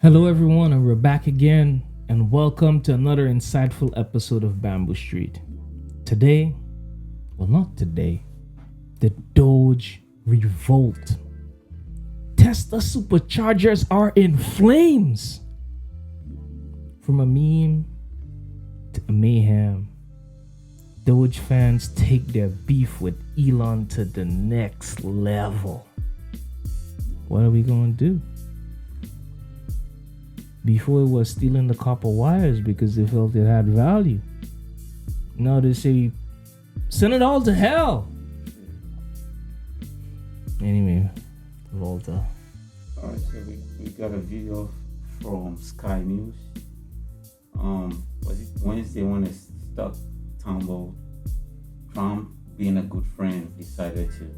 Hello, everyone, and we're back again, and welcome to another insightful episode of Bamboo Street. Today, well, not today, the DOGE revolt. Tesla superchargers are in flames. From a meme to a mayhem, DOGE fans take their beef with Elon to the next level. What are we going to do? Before it was stealing the copper wires because they felt it had value. Now they say, send it all to hell. Anyway, Volta. Alright, so we got a video from Sky News. Was it Wednesday when it stuck tumble? Trump, being a good friend, decided to,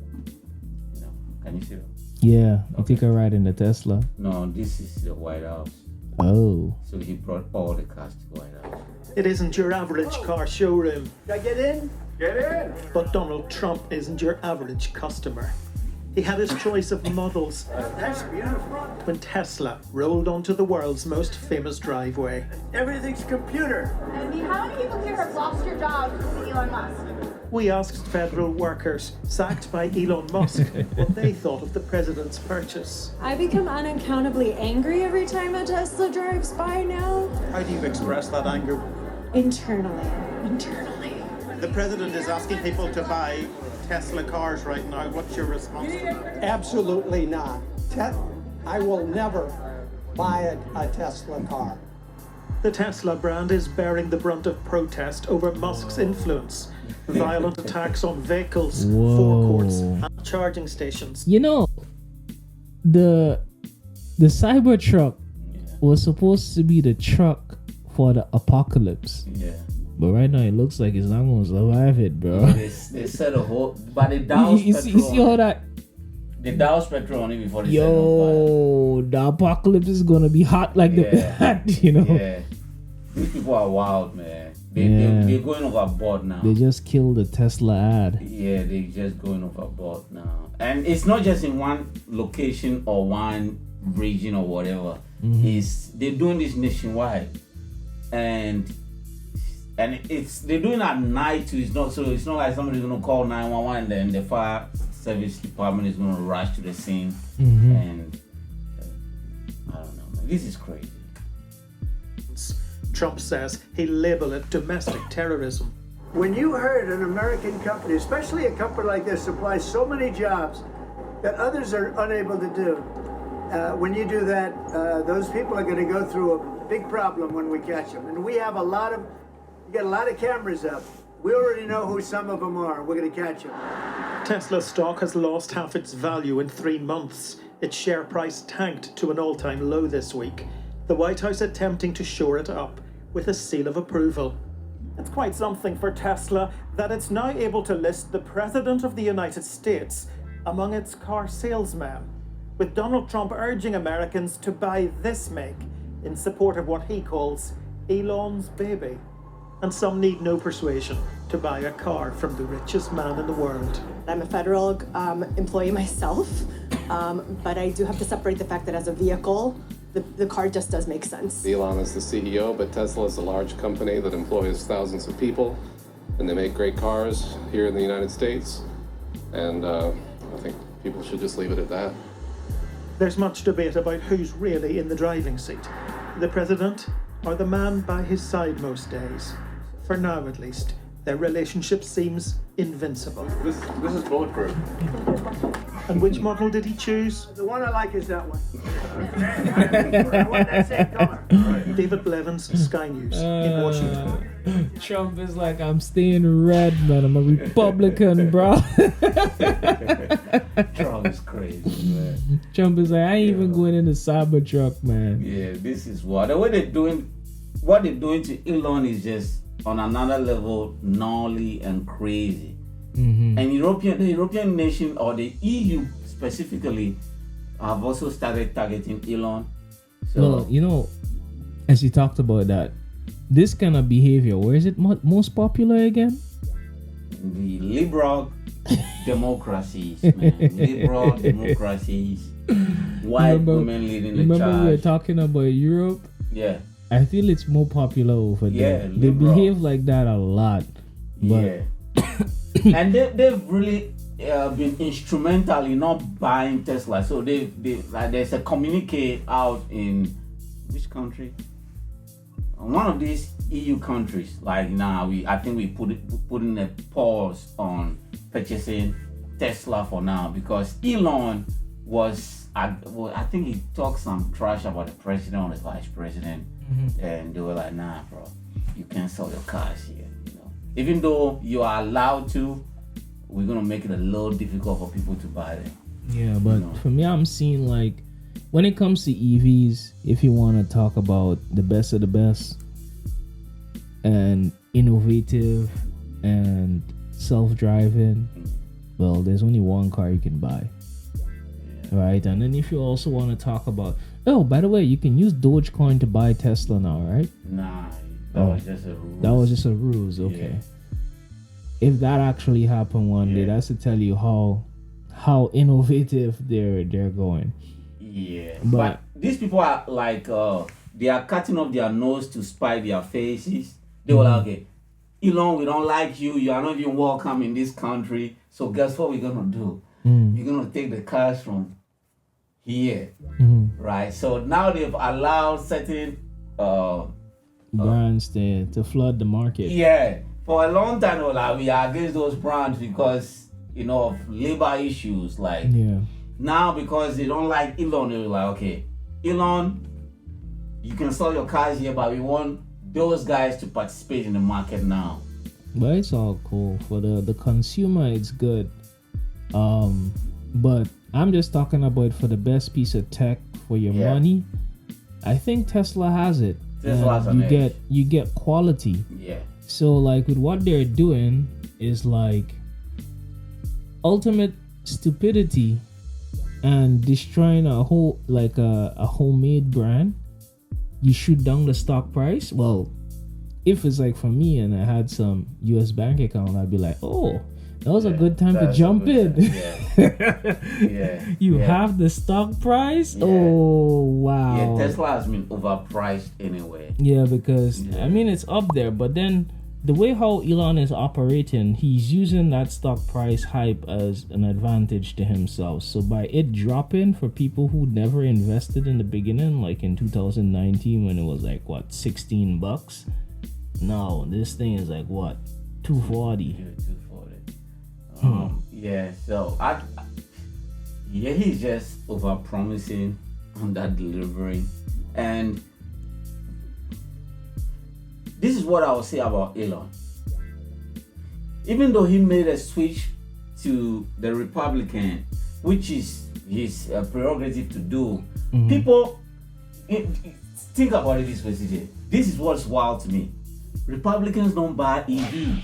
can you see that? Yeah, I think I ride in the Tesla. No, this is the White House. Oh. So he brought all the cars to the White House. It isn't your average car showroom. Can I get in? Get in! But Donald Trump isn't your average customer. He had his choice of models That's beautiful. when Tesla rolled onto the world's most famous driveway. Everything's computer. Andy, how many people here have lost your jobs to Elon Musk? We asked federal workers sacked by Elon Musk what they thought of the president's purchase. I become unaccountably angry every time a Tesla drives by now. How do you express that anger? Internally. The president is asking people to buy Tesla cars right now. What's your response to that? Absolutely not. I will never buy a Tesla car. The Tesla brand is bearing the brunt of protest over Musk's influence. Violent attacks on vehicles, forecourts, and charging stations. You know, the Cybertruck was supposed to be the truck for the apocalypse. Yeah. But right now it looks like it's not going to survive it, bro. They set a whole, but they doused You petrol. see all that? They doused petrol on it before they set it on The apocalypse is going to be hot like Yeah. the Yeah. These people are wild, man. They're going overboard now. They just killed the Tesla ad. Yeah, they're just going overboard now. And it's not just in one location or one region or whatever. They're doing this nationwide. And they're doing it at night too. It's not like somebody's gonna call 911 and then the fire service department is gonna rush to the scene. And I don't know, man. This is crazy. Trump says he'll label it domestic terrorism. When you heard an American company, especially a company like this, supplies so many jobs that others are unable to do, when you do that, those people are going to go through a big problem when we catch them. And we have you got a lot of cameras up. We already know who some of them are. We're going to catch them. Tesla stock has lost half its value in 3 months. Its share price tanked to an all-time low this week. The White House attempting to shore it up with a seal of approval. It's quite something for Tesla that it's now able to list the President of the United States among its car salesmen, with Donald Trump urging Americans to buy this make in support of what he calls Elon's baby. And some need no persuasion to buy a car from the richest man in the world. I'm a federal employee myself, but I do have to separate the fact that as a vehicle, the car just does make sense. Elon is the CEO, but Tesla is a large company that employs thousands of people, and they make great cars here in the United States. And I think people should just leave it at that. There's much debate about who's really in the driving seat, the president or the man by his side most days. For now, at least, their relationship seems invincible. This is bulletproof. And which model did he choose? The one I like is that one. I want that same color. David Blevins, Sky News, in Washington. Trump is like, I'm staying red, man. I'm a Republican, bro. Trump is crazy, man. Trump is like, I ain't even going in the Cybertruck, man. Yeah, this is what what they're doing to Elon is just on another level, gnarly and crazy. And the European nation or the EU specifically have also started targeting Elon. So Well, as you talked about that, this kind of behavior, where is it most popular again? the liberal democracies, man. Liberal democracies. White women leading the charge. Remember we were talking about Europe? Yeah. I feel it's more popular over there. They liberal. behave like that a lot. But Yeah. And they've really been instrumental in not buying Tesla. So they like there's a communique out in which country? One of these EU countries. Like now, I think we put in a pause on purchasing Tesla for now because Elon was. I think he talked some trash about the president or the vice president, and they were like, "Nah, bro, you can't sell your cars here. You know, even though you are allowed to, we're gonna make it a little difficult for people to buy them." yeah, but for me, I'm seeing like when it comes to EVs, if you want to talk about the best of the best and innovative and self-driving, well, there's only one car you can buy. Right, and then if you also want to talk about, oh, by the way, you can use Dogecoin to buy Tesla now, right? Nah, that was just a ruse. That was just a ruse. Okay. Yeah. If that actually happened one day, that's to tell you how innovative they're going. Yeah, but these people are like they are cutting off their nose to spite their faces. They were like, okay, Elon, we don't like you. You are not even welcome in this country. So guess what we're gonna do? You're gonna take the cars from here, right? So now they've allowed certain brands to flood the market. Yeah, for a long time, they were like, we are against those brands because of labor issues. Like now, because they don't like Elon, they're like, okay, Elon, you can sell your cars here, but we want those guys to participate in the market now. But it's all cool for the consumer. It's good. But I'm just talking about for the best piece of tech for your money. I think Tesla has it. You get quality. Yeah. So like with what they're doing is like ultimate stupidity and destroying a whole like a homemade brand. You shoot down the stock price. Well, if it's like for me and I had some US bank account, I'd be like, oh, that was a good time to jump in. You have the stock price? Yeah. Oh, wow. Yeah, Tesla has been overpriced anyway. Yeah, because, I mean, it's up there. But then the way how Elon is operating, he's using that stock price hype as an advantage to himself. So by it dropping for people who never invested in the beginning, like in 2019 when it was like, what, $16? No, this thing is like, what, $240? Yeah, $240. Yeah, so he's just over promising on that delivery. And this is what I will say about Elon. Even though he made a switch to the Republican, which is his prerogative to do, people think about it this way, CJ. This is what's wild to me. Republicans don't buy EVs.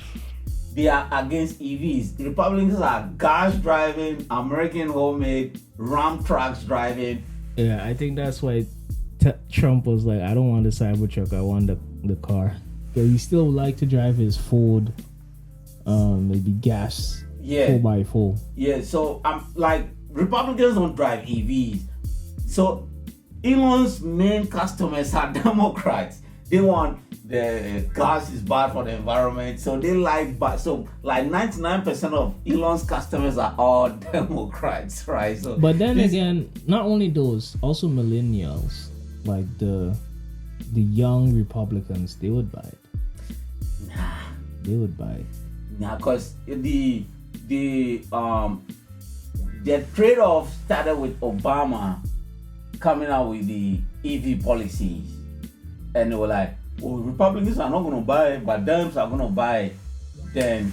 They are against EVs. Republicans are gas driving, American homemade, Ram trucks driving. Yeah, I think that's why Trump was like, I don't want the Cybertruck, I want the car. But he still would like to drive his Ford, maybe gas 4x4. Yeah, so like Republicans don't drive EVs. So Elon's main customers are Democrats. They want the gas is bad for the environment, so they like 99% of Elon's customers are all Democrats, right? So, but then again, not only those, also millennials, like the young Republicans, they would buy it. Nah, they would buy it. Nah, because the trade-off started with Obama coming out with the EV policies, and they were like, well, Republicans are not going to buy it, but Dems are going to buy it. Then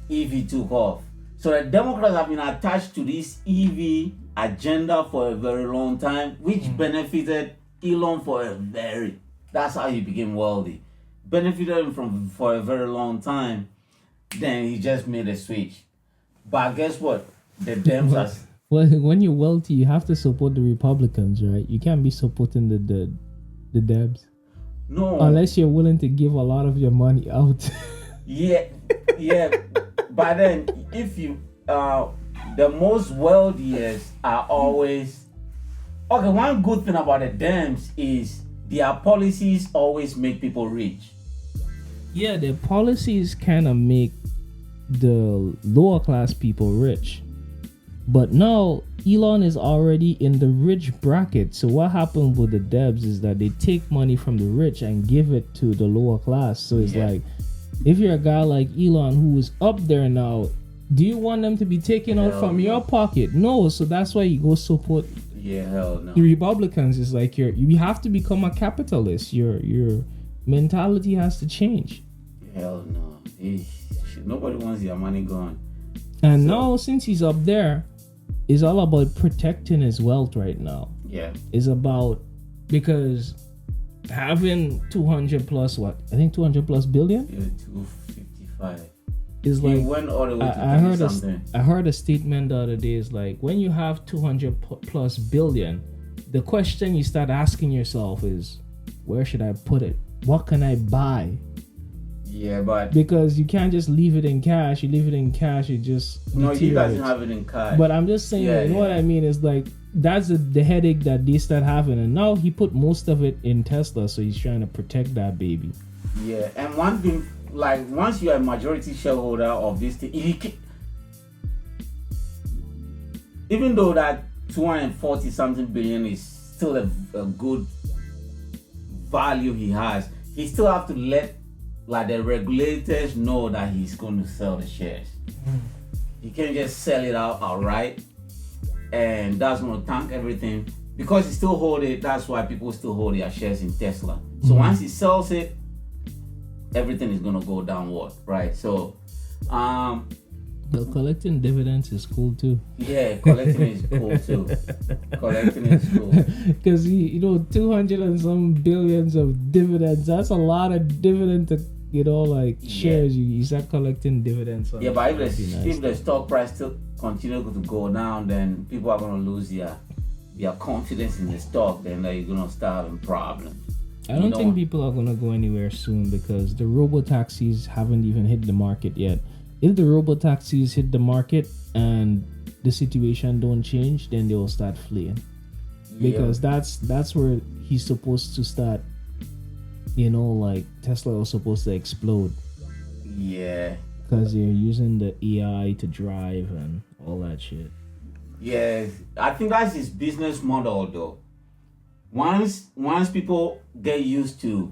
EV took off. So the Democrats have been attached to this EV agenda for a very long time, which benefited Elon that's how he became wealthy. Benefited him for a very long time. Then he just made a switch. But guess what? The Dems are... Well, when you're wealthy, you have to support the Republicans, right? You can't be supporting the Debs. No. Unless you're willing to give a lot of your money out. Yeah. But then, if you the most wealthiest are always okay. One good thing about the Dems is their policies always make people rich. Yeah, their policies kind of make the lower class people rich. But now Elon is already in the rich bracket. So what happened with the Debs is that they take money from the rich and give it to the lower class. So it's like, if you're a guy like Elon who is up there now, do you want them to be taken out from your pocket? No. So that's why you go support hell no. the Republicans. It's like you have to become a capitalist. Your mentality has to change. Hell no. Nobody wants their money gone. And now since he's up there, it's all about protecting his wealth right now. Yeah. It's about, because having 200 plus what? I think 200 plus billion? Yeah, 255. Is like, went all the way to I heard a statement the other day. Is like, when you have 200 plus billion, the question you start asking yourself is, where should I put it? What can I buy? Yeah, but because you can't just leave it in cash. You leave it in cash, it just no. He doesn't have it in cash. But I'm just saying, you know what I mean? Is like, that's the headache that they start having, and now he put most of it in Tesla, so he's trying to protect that baby. Yeah, and one thing, like, once you are a majority shareholder of this thing, even though that 240 something billion is still a good value he has, he still have to let like the regulators know that he's going to sell the shares. He can't just sell it out outright, and that's going to tank everything, because he still hold it. That's why people still hold their shares in Tesla. So once he sells it, everything is going to go downward, right? So but collecting dividends is cool too. Yeah, collecting is cool too. Collecting is cool. Because 200 and some billions of dividends, that's a lot of dividend to, like, shares. You start collecting dividends. Yeah, but if the stock price still continue to go down, then people are going to lose their confidence in the stock. Then they're going to start having problems. I don't think people are going to go anywhere soon, because the robo-taxis haven't even hit the market yet. If the robo-taxis hit the market and the situation don't change, then they will start fleeing. Because that's where he's supposed to start, like Tesla was supposed to explode. Yeah. Because they're using the AI to drive and all that shit. Yeah, I think that's his business model though. Once people get used to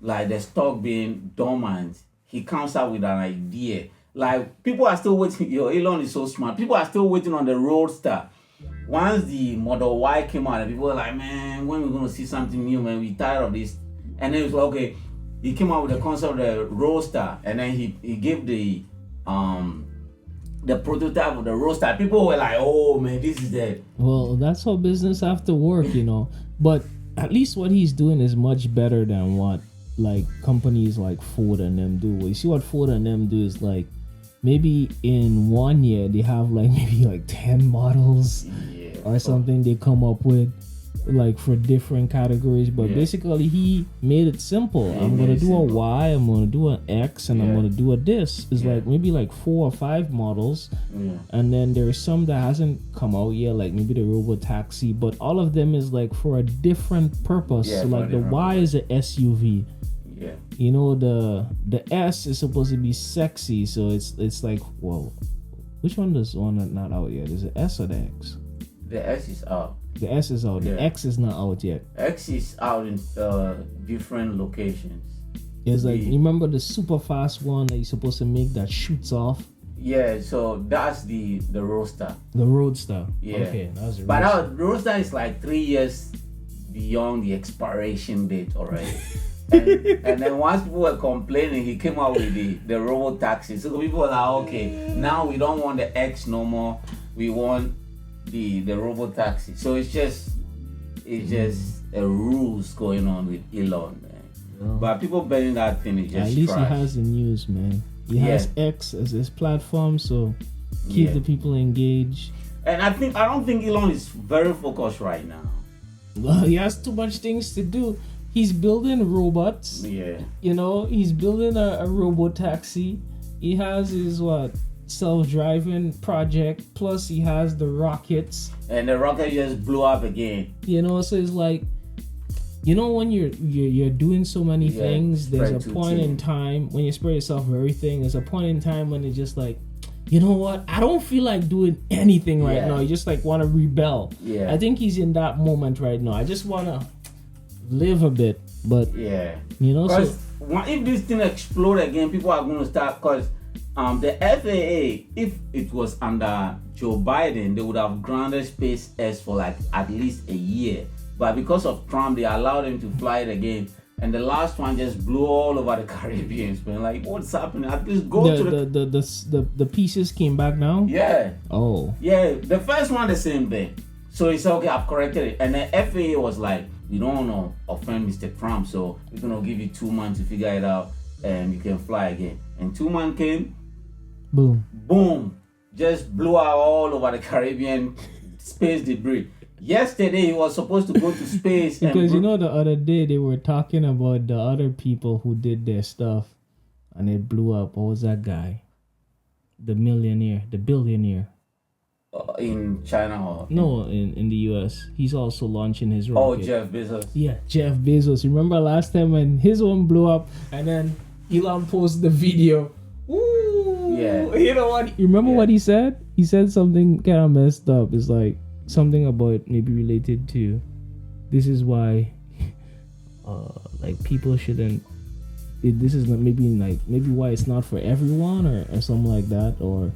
like the stock being dormant, he comes out with an idea. Like, people are still waiting. Elon is so smart. People are still waiting on the Roadster. Once the Model Y came out, and people were like, man, when are we going to see something new, man? We're tired of this. And then it was like, okay, he came out with the concept of the Roadster, and then he gave the prototype of the Roadster. People were like, oh, man, this is it. Well, that's how business have to work, But at least what he's doing is much better than what, like, companies like Ford and them do. You see what Ford and them do is, like, maybe in 1 year they have like maybe like 10 models or something they come up with, like, for different categories. But basically he made it simple. I'm gonna do a Y, I'm gonna do an X, and I'm gonna do a this. It's like maybe like 4 or 5 models, and then there's some that hasn't come out yet, like maybe the Robo Taxi, but all of them is like for a different purpose. So like the Y is a SUV. The S is supposed to be sexy, so it's like, whoa, which one is one not out yet? Is it S or the X? The S is out. The S is out. The X is not out yet. X is out in different locations. It's like, you remember the super fast one that you're supposed to make that shoots off? Yeah, so that's the Roadster. The Roadster. Yeah. Okay, that's the But now Roadster is like 3 years beyond the expiration date already. and then once people were complaining, he came out with the Robo Taxi. So people were like, okay, now we don't want the X no more. We want the Robo Taxi. So it's just a ruse going on with Elon, man. But people betting that thing is just at least trash. He has the news, man. He has X as his platform, so keep the people engaged. And I don't think Elon is very focused right now. Well, he has too much things to do. He's building robots. Yeah. He's building a robo taxi. He has his self-driving project. Plus, he has the rockets. And the rocket just blew up again. You know, so it's like, you know, when you're doing so many things, there's a point in time when you spread yourself for everything. There's a point in time when it's just like, you know what? I don't feel like doing anything right now. You just like want to rebel. Yeah. I think he's in that moment right now. I just want to live a bit, but you know, because if this thing explode again, people are going to start. Because the FAA, if it was under Joe Biden, they would have grounded SpaceX for like at least a year. But because of Trump, they allowed him to fly it again. And the last one just blew all over the Caribbean. Man, like, what's happening? At least go to the pieces came back now. Yeah. Oh. Yeah. The first one the same thing. So he said, okay, I've corrected it. And the FAA was like, we don't want to offend Mr. Trump, so we're gonna give you 2 months to figure it out, and you can fly again. And 2 months came. Boom. Just blew out all over the Caribbean. Space debris. Yesterday he was supposed to go to space because you know the other day they were talking about the other people who did their stuff and it blew up. What was that guy? The billionaire in China or no in the US. He's also launching his rocket. Oh, Jeff Bezos. Yeah, Jeff Bezos. Remember last time when his one blew up and then Elon posted the video. Ooh, yeah. You know what? You remember what he said? He said something kind of messed up. It's like something about maybe related to this is why like people shouldn't this is not maybe why it's not for everyone or something like that, or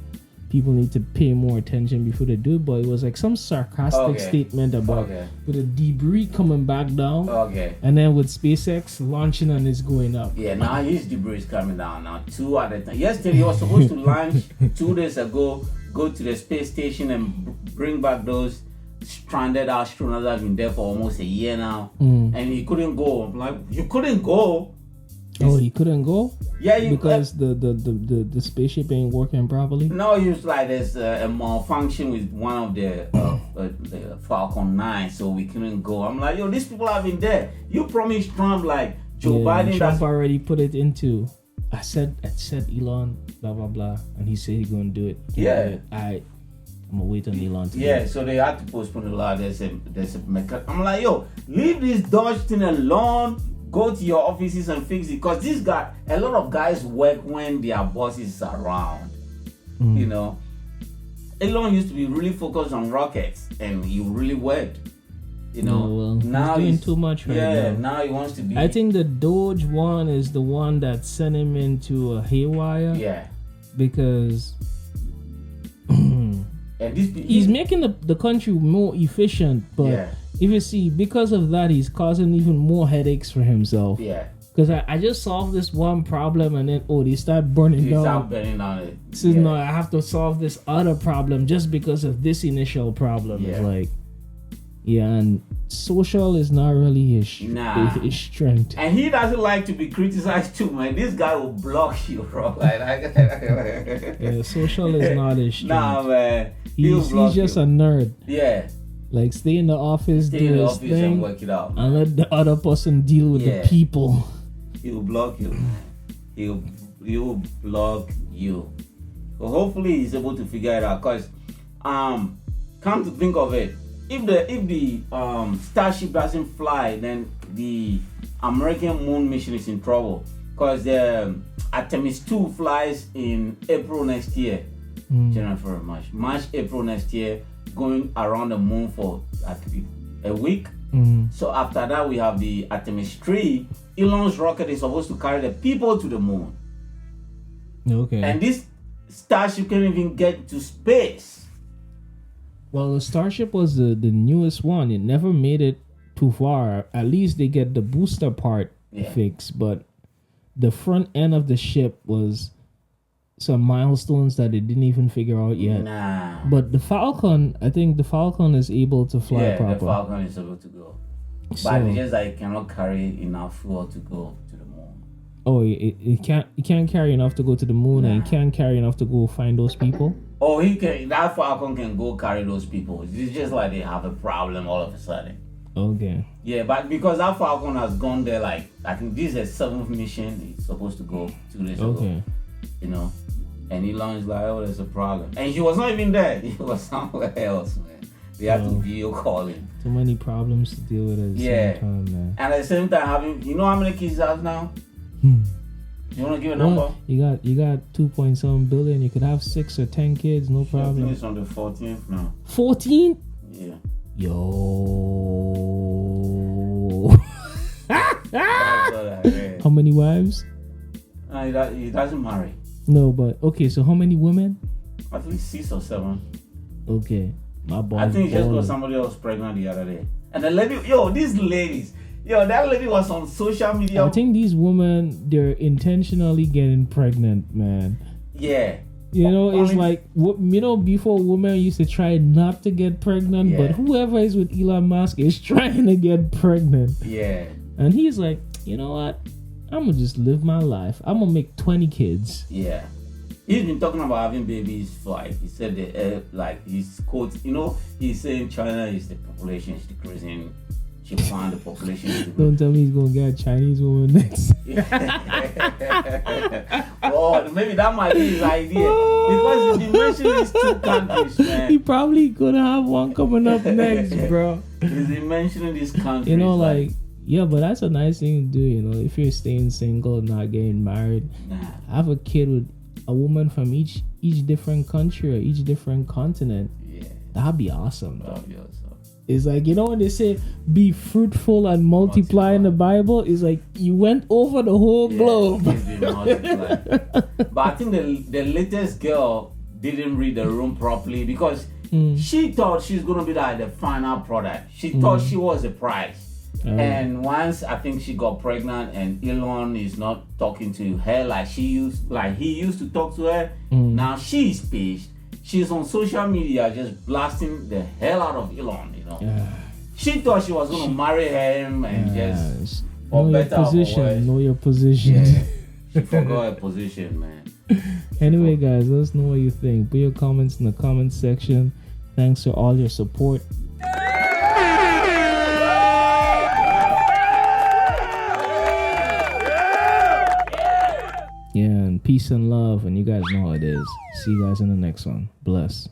people need to pay more attention before they do it. But it was like some sarcastic statement about with the debris coming back down and then with SpaceX launching and it's going up. Yeah, now his debris is coming down now 2 at a time. Yesterday he was supposed to launch 2 days ago, go to the space station and bring back those stranded astronauts that have been there for almost a year now, and he couldn't go. I'm like, you couldn't go? He couldn't go? Yeah, because the spaceship ain't working properly. No, it was like there's a malfunction with one of the Falcon 9, so we couldn't go. I'm like, yo, these people have been there. You promised Trump like Joe Biden. Trump already put it into. I said Elon, blah blah blah, and he said he's gonna do it. I'm gonna wait on Elon to do it. So they had to postpone a lot. There's a I'm like, yo, leave this DOGE thing alone. Go to your offices and fix it. Because this guy, a lot of guys work when their boss is around. You know, Elon used to be really focused on rockets, and he really worked. You know, now he's doing too much right now. Yeah, now he wants to be. I think the DOGE one is the one that sent him into a haywire. Yeah, because and he's making the country more efficient, but if you see, because of that, he's causing even more headaches for himself. Yeah. Because I just solved this one problem and then they start burning down. Start burning down it. So no, I have to solve this other problem just because of this initial problem. It's like, and social is not really his strength. And he doesn't like to be criticized too, man. This guy will block you, bro. Social is not his strength. Nah, man. He's just a nerd. Yeah. Like stay in the office, do his thing, and work it out, and let the other person deal with the people. He'll block you. He'll block you. So hopefully he's able to figure it out. Cause come to think of it, if the Starship doesn't fly, then the American moon mission is in trouble. Cause the Artemis 2 flies in April next year. January, February, March, April next year, going around the moon for a week. So after that, we have the Artemis 3. Elon's rocket is supposed to carry the people to the moon. Okay. And this Starship can't even get to space. Well, the Starship was the newest one. It never made it too far. At least they get the booster part fixed, but the front end of the ship was some milestones that they didn't even figure out yet. Nah. But the Falcon, I think the Falcon is able to fly proper. The Falcon is able to go. But it's just like it cannot carry enough fuel to go to the moon. Oh, it can't carry enough to go to the moon, and it can't carry enough to go find those people. Oh, that Falcon can go carry those people. It's just like they have a problem all of a sudden. Okay. Yeah, but because that Falcon has gone there, like I think this is a 7th mission. It's supposed to go 2 days ago. Okay. You know, And Elon's like, oh, there's a problem. And he was not even there. He was somewhere else, man. We had to video call him. Too many problems to deal with at the same time, man. And at the same time, having, you know how many kids he has now? You want to give a number? You got 2.7 billion. You could have 6 or 10 kids, no problem. I think it's on the 14th now. 14? Yeah. Yo. That's what I read. How many wives? He doesn't marry. No, but okay. So how many women? At least 6 or 7. Okay, my boy. I think he just got somebody else pregnant the other day. And the lady, these ladies, that lady was on social media. I think these women, they're intentionally getting pregnant, man. Yeah. You know, it's like, before women used to try not to get pregnant, but whoever is with Elon Musk is trying to get pregnant. Yeah. And he's like, you know what? I'm going to just live my life. I'm going to make 20 kids. Yeah. He's been talking about having babies for, like, he said, his quotes, he's saying China is the population is decreasing. Japan, the population is decreasing. Don't tell me he's going to get a Chinese woman next. Oh, maybe that might be his idea. Because he's been mentioning these 2 countries, man. He probably could have one coming up next, bro. He's been mentioning these countries. You know, yeah, but that's a nice thing to do, if you're staying single, not getting married. Have a kid with a woman from each different country or each different continent. Yeah. That'd be awesome, though. That'd be awesome. It's like, when they say be fruitful and multiply in the Bible, it's like you went over the whole globe. But I think the latest girl didn't read the room properly because she thought she's going to be like the final product. She thought she was the prize. And once I think she got pregnant and Elon is not talking to her like he used to talk to her. Now she's pissed. She's on social media just blasting the hell out of Elon, She thought she was going to marry him and just know your position. Know your position. Yeah. She forgot her position, man. Anyway, guys, let us know what you think. Put your comments in the comment section. Thanks for all your support. Yeah, and peace and love, and you guys know how it is. See you guys in the next one. Bless.